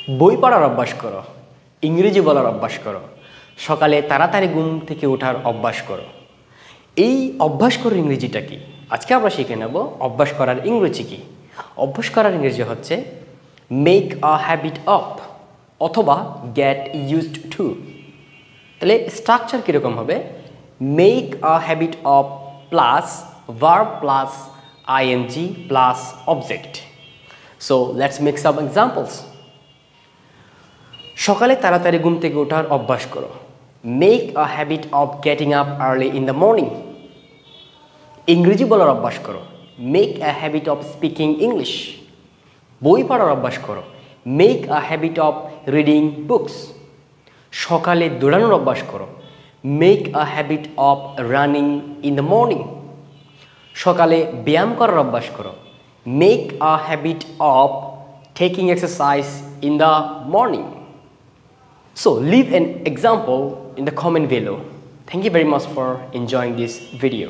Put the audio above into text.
বই পড়ার অভ্যাস করো, ইংরেজি বলার অভ্যাস করো, সকালে তাড়াতাড়ি ঘুম থেকে ওঠার অভ্যাস করো। এই অভ্যাস করার ইংরেজিটা কি? আজকে আমরা শিখে নেব অভ্যাস করার ইংরেজি কি। অভ্যাস করার ইংরেজি হচ্ছে মেক আ হ্যাবিট অফ অথবা গেট ইউজড টু। তাহলে স্ট্রাকচার কীরকম হবে? Make a habit of plus verb plus ING plus object. So let's make some examples. সকালে তাড়াতাড়ি ঘুম থেকে ওঠার অভ্যাস করো। Make a habit of getting up early in the morning. ইংরেজি বলার অভ্যাস করো। Make a habit of speaking English. বই পড়ার অভ্যাস করো। Make a habit of reading books. সকালে দৌড়ানোর অভ্যাস করো। Make a habit of running in the morning. সকালে ব্যায়াম করার অভ্যাস করো। Make a habit of taking exercise in the morning. So leave an example in the comment below. Thank you very much for enjoying this video.